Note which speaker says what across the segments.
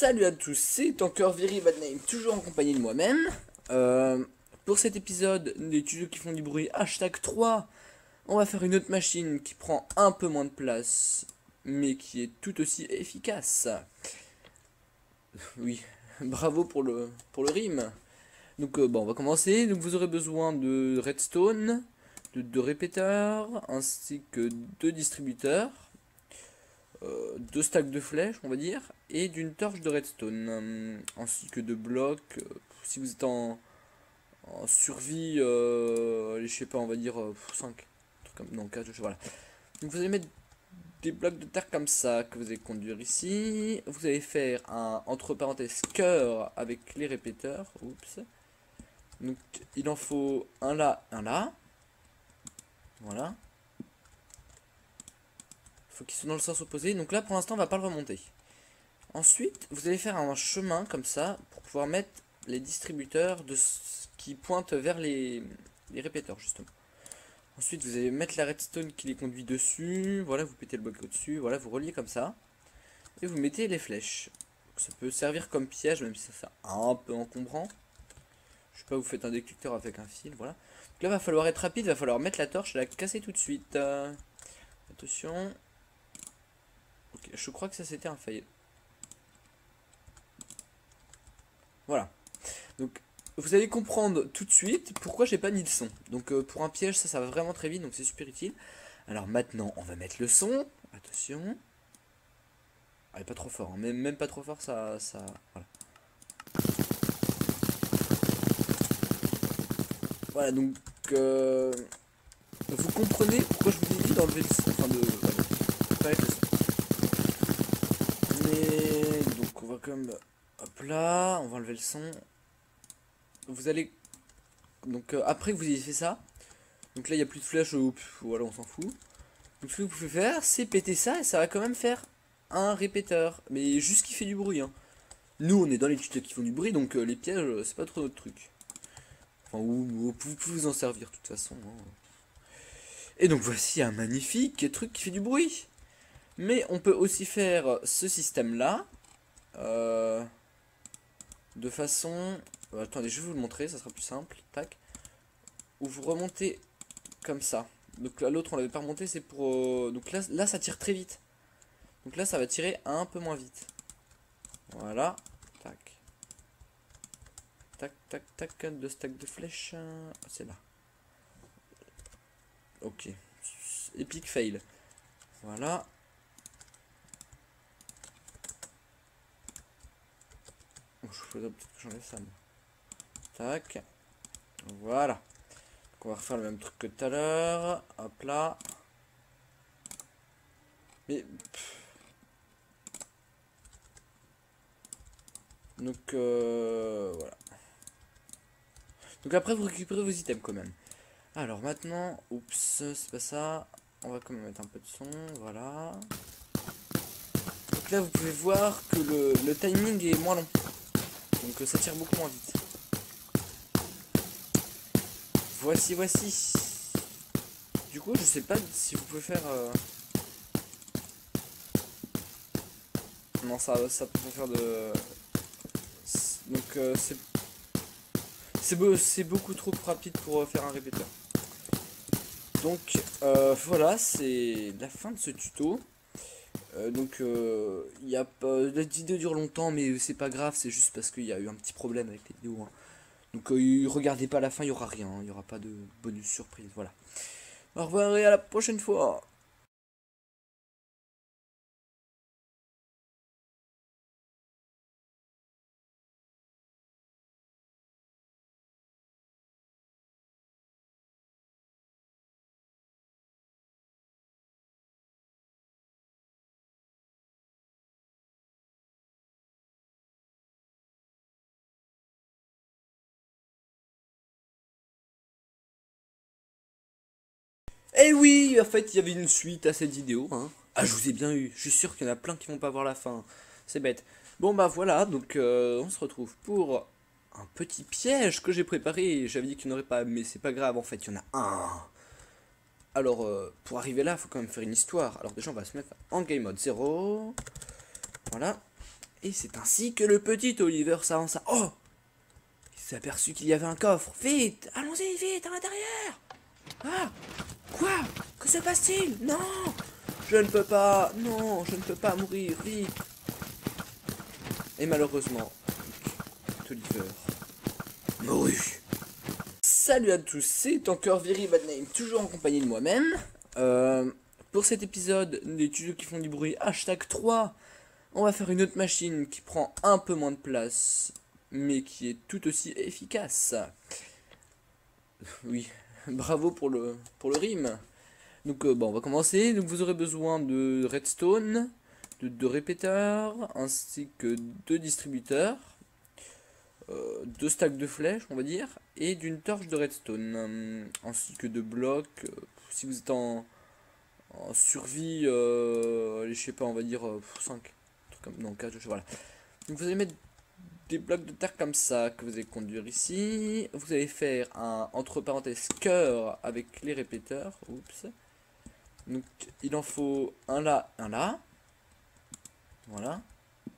Speaker 1: Salut à tous, c'est encore Very Bad Name, toujours en compagnie de moi-même. Pour cet épisode des tutos qui font du bruit, hashtag 3, on va faire une autre machine qui prend un peu moins de place, mais qui est tout aussi efficace. Oui, bravo pour le rime. Donc bon, on va commencer. Donc vous aurez besoin de redstone, de 2 répéteurs, ainsi que 2 distributeurs. 2 stacks de flèches, on va dire, et d'une torche de redstone, ainsi que de blocs. Si vous êtes en survie, allez, je sais pas, on va dire 5, comme, non 4, voilà. Donc vous allez mettre des blocs de terre comme ça, que vous allez conduire ici. Vous allez faire un, entre parenthèses, cœur avec les répéteurs. Oups. Donc il en faut un là, un là. Voilà. Faut qu'ils soient dans le sens opposé. Donc là, pour l'instant, on va pas le remonter. Ensuite, vous allez faire un chemin comme ça pour pouvoir mettre les distributeurs qui pointent vers les répéteurs, justement. Ensuite, vous allez mettre la redstone qui les conduit dessus. Voilà, vous pétez le bloc au-dessus. Voilà, vous reliez comme ça. Et vous mettez les flèches. Donc, ça peut servir comme piège, même si ça c'est un peu encombrant. Je sais pas, vous faites un détecteur avec un fil, voilà. Donc là, va falloir être rapide, va falloir mettre la torche et la casser tout de suite. Attention. Ok, je crois que ça c'était un fail. Voilà. Donc vous allez comprendre tout de suite pourquoi j'ai pas mis le son. Donc pour un piège ça va vraiment très vite, donc c'est super utile. Alors maintenant on va mettre le son. Attention. Allez, pas trop fort, hein. Même pas trop fort, voilà. Voilà, donc vous comprenez pourquoi je vous ai dit d'enlever le son. Enfin de pas être le son. Mais donc on va quand même. Hop là, on va enlever le son. Vous allez. Donc après que vous ayez fait ça. Donc là il n'y a plus de flèches, voilà, on s'en fout. Donc ce que vous pouvez faire, c'est péter ça et ça va quand même faire un répéteur. Mais juste qui fait du bruit, hein. Nous on est dans les tutos qui font du bruit, donc les pièges c'est pas trop notre truc. Enfin, vous pouvez vous en servir de toute façon, hein. Et donc voici un magnifique truc qui fait du bruit. Mais on peut aussi faire ce système là. De façon... attendez, je vais vous le montrer, ça sera plus simple. Tac. Où vous remontez comme ça. Donc là l'autre on l'avait pas remonté, c'est pour... donc là ça tire très vite. Donc là ça va tirer un peu moins vite. Voilà. Tac. Tac tac tac. 2 stacks de flèches. C'est là. Ok. Epic fail. Voilà. Je faudrait peut-être que j'enlève ça. Tac. Voilà. Donc on va refaire le même truc que tout à l'heure. Hop là. Mais... donc voilà. Donc après vous récupérez vos items quand même. Alors maintenant, oups, c'est pas ça. On va quand même mettre un peu de son, voilà. Donc là vous pouvez voir que le timing est moins long. Donc ça tire beaucoup moins vite. Voici. Du coup je sais pas si vous pouvez faire... Non, ça peut faire de... Donc c'est beaucoup trop rapide pour faire un répéteur. Donc voilà, c'est la fin de ce tuto. Donc il y a pas... la vidéo dure longtemps, mais c'est pas grave, c'est juste parce qu'il y a eu un petit problème avec les vidéos, hein. Donc regardez pas à la fin, il y aura rien, hein. Il y aura pas de bonus surprise, voilà. Au revoir et à la prochaine fois. Eh oui, en fait, il y avait une suite à cette vidéo, hein. Ah, je vous ai bien eu. Je suis sûr qu'il y en a plein qui vont pas voir la fin. C'est bête. Bon, bah voilà, donc on se retrouve pour un petit piège que j'ai préparé. J'avais dit qu'il n'y en aurait pas, mais c'est pas grave, en fait, il y en a un. Alors, pour arriver là, il faut quand même faire une histoire. Alors déjà, on va se mettre en game mode 0. Voilà. Et c'est ainsi que le petit Oliver s'avança. Oh! Il s'est aperçu qu'il y avait un coffre. Vite! Allons-y, vite, à l'intérieur! Ah! Quoi? Que se passe-t-il? Non! Je ne peux pas! Non, je ne peux pas mourir, vite! Et malheureusement, Oliver mourut. Salut à tous, c'est encore Very Bad Name, toujours en compagnie de moi-même. Pour cet épisode des tutos qui font du bruit, hashtag 3, on va faire une autre machine qui prend un peu moins de place, mais qui est tout aussi efficace. Oui, bravo pour le rime. Donc bon, on va commencer. Donc vous aurez besoin de redstone, de 2 répéteurs, ainsi que 2 distributeurs, 2 stacks de flèches, on va dire, et d'une torche de redstone, ainsi que de blocs. Si vous êtes en survie, allez, je sais pas, on va dire 5, comme, non 4, je sais, voilà. Donc vous allez mettre des blocs de terre comme ça que vous allez conduire ici. Vous allez faire un entre parenthèses cœur avec les répéteurs. Oups. Donc il en faut un là, un là. Voilà. Il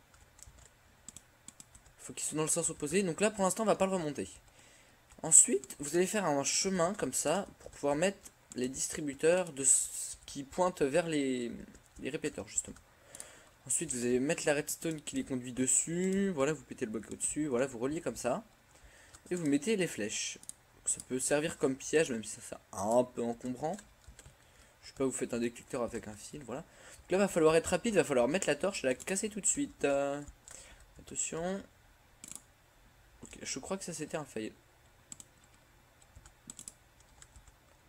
Speaker 1: faut qu'ils soient dans le sens opposé. Donc là pour l'instant on va pas le remonter. Ensuite vous allez faire un chemin comme ça pour pouvoir mettre les distributeurs qui pointent vers les répéteurs justement. Ensuite vous allez mettre la redstone qui les conduit dessus. Voilà, vous pétez le bloc au-dessus. Voilà, vous reliez comme ça. Et vous mettez les flèches. Donc ça peut servir comme piège, même si ça c'est un peu encombrant. Je sais pas, vous faites un détecteur avec un fil, voilà. Donc là, va falloir être rapide, va falloir mettre la torche et la casser tout de suite. Attention. Ok, je crois que ça c'était un fail.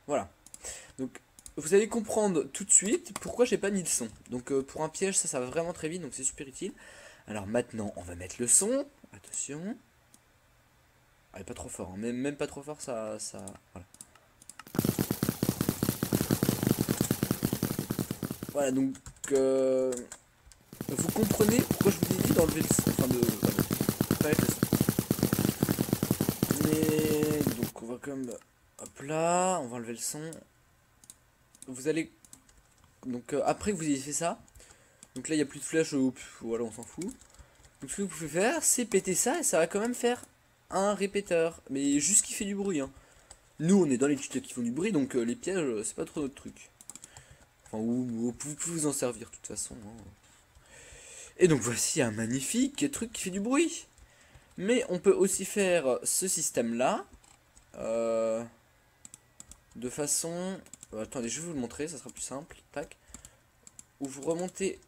Speaker 1: Voilà. Donc, vous allez comprendre tout de suite pourquoi j'ai pas mis de son. Donc, pour un piège, ça va vraiment très vite, donc c'est super utile. Alors maintenant, on va mettre le son. Attention. Ah, pas trop fort, hein. Même pas trop fort, voilà. Voilà, donc vous comprenez pourquoi je vous ai dit d'enlever le son, enfin de pas avec le son. Mais donc on va quand même, hop là, on va enlever le son. Vous allez donc après que vous ayez fait ça, donc là il n'y a plus de flèches, voilà, on s'en fout. Donc ce que vous pouvez faire, c'est péter ça et ça va quand même faire un répéteur, mais juste qui fait du bruit, hein. Nous on est dans les tutos qui font du bruit, donc les pièges c'est pas trop notre truc. Enfin, vous pouvez vous en servir de toute façon, hein. Et donc voici un magnifique truc qui fait du bruit. Mais on peut aussi faire ce système là de façon... attendez, je vais vous le montrer, ça sera plus simple. Tac. Où vous remontez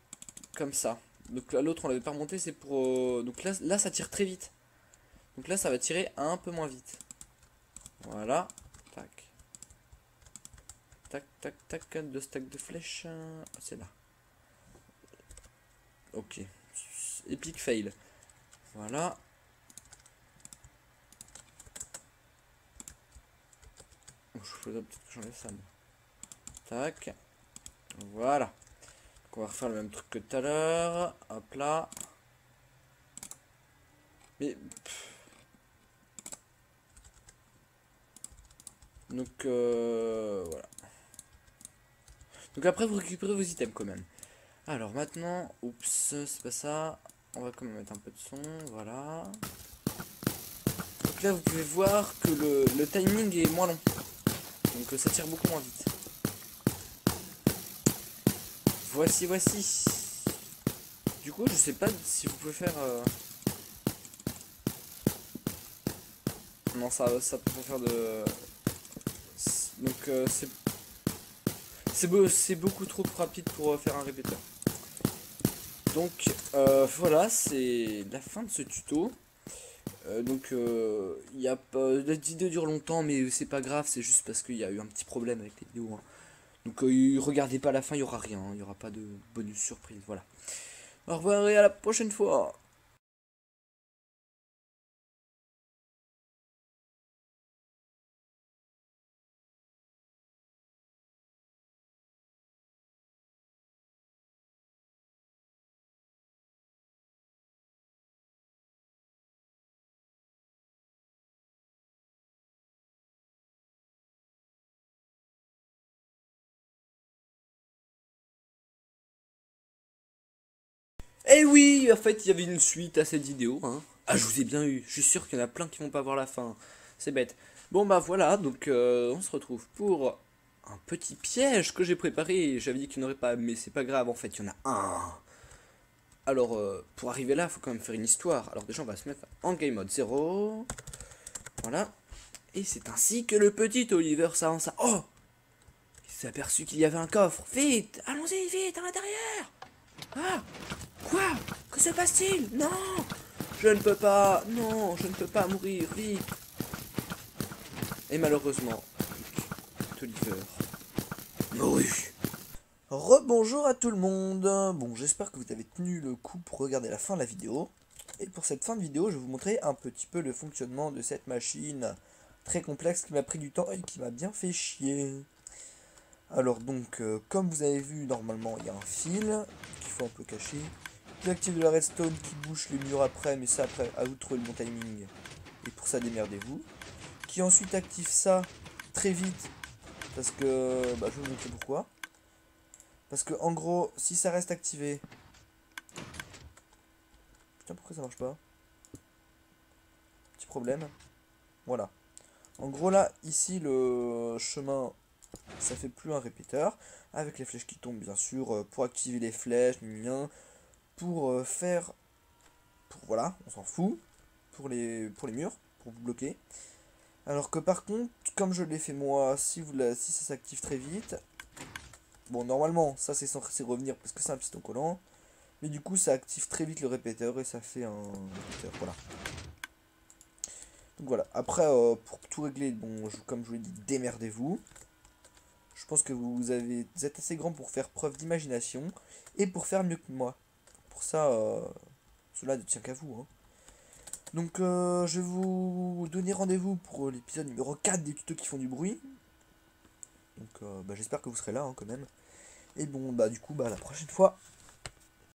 Speaker 1: comme ça. Donc là l'autre on l'avait pas remonté, c'est pour... donc là ça tire très vite. Donc là ça va tirer un peu moins vite. Voilà. Tac. Tac tac tac. 2 stacks de flèches. C'est là. Ok. Epic fail. Voilà. Je faudrait peut-être que j'enlève ça. Tac. Voilà. Donc on va refaire le même truc que tout à l'heure. Hop là. Mais... donc voilà. Donc après vous récupérez vos items quand même. Alors maintenant, oups, c'est pas ça. On va quand même mettre un peu de son, voilà. Donc là vous pouvez voir que le timing est moins long. Donc ça tire beaucoup moins vite. Voici. Du coup je sais pas si vous pouvez faire... non, ça peut pas faire de... donc c'est beaucoup trop rapide pour faire un répéteur. Donc voilà, c'est la fin de ce tuto. Donc il y a pas... la vidéo dure longtemps, mais c'est pas grave, c'est juste parce qu'il y a eu un petit problème avec les vidéos, hein. Donc regardez pas la fin, il y aura rien, hein. Il y aura pas de bonus surprise, voilà. Au revoir et à la prochaine fois. Eh oui, en fait, il y avait une suite à cette vidéo, hein. Ah, je vous ai bien eu. Je suis sûr qu'il y en a plein qui vont pas voir la fin. C'est bête. Bon, bah voilà, donc on se retrouve pour un petit piège que j'ai préparé. J'avais dit qu'il n'y en aurait pas, mais c'est pas grave, en fait, il y en a un. Alors, pour arriver là, il faut quand même faire une histoire. Alors déjà, on va se mettre en game mode 0. Voilà. Et c'est ainsi que le petit Oliver s'avança. Oh! Il s'est aperçu qu'il y avait un coffre. Vite! Allons-y, vite, à l'intérieur! Ah! Quoi? Que se passe-t-il? Non! Je ne peux pas! Non, je ne peux pas mourir, vite! Et malheureusement, Oliver mourut.
Speaker 2: Rebonjour à tout le monde. Bon, j'espère que vous avez tenu le coup pour regarder la fin de la vidéo. Et pour cette fin de vidéo, je vais vous montrer un petit peu le fonctionnement de cette machine très complexe qui m'a pris du temps et qui m'a bien fait chier. Alors donc, comme vous avez vu, normalement, il y a un fil qu'il faut un peu cacher. Qui active de la redstone qui bouche les murs après, mais ça après, à vous de trouver le bon timing. Et pour ça, démerdez-vous. Qui ensuite active ça très vite, parce que, bah, je vais vous montrer pourquoi. Parce que en gros, si ça reste activé... Putain, pourquoi ça marche pas? Petit problème. Voilà. En gros là, ici le chemin, ça fait plus un répéteur. Avec les flèches qui tombent bien sûr, pour activer les flèches, pour faire... voilà, on s'en fout. Pour les murs, pour vous bloquer. Alors que par contre, comme je l'ai fait moi, si ça s'active très vite... Bon, normalement, ça c'est censé revenir parce que c'est un piston collant. Mais du coup, ça active très vite le répéteur et ça fait un répéteur. Voilà. Donc voilà. Après, pour tout régler, bon, comme je vous l'ai dit, démerdez-vous. Je pense que vous êtes assez grand pour faire preuve d'imagination et pour faire mieux que moi. Pour ça, cela ne tient qu'à vous, hein. Donc, je vais vous donner rendez-vous pour l'épisode numéro 4 des tutos qui font du bruit. Donc, bah, j'espère que vous serez là, hein, quand même. Et bon, bah, du coup, bah, la prochaine fois.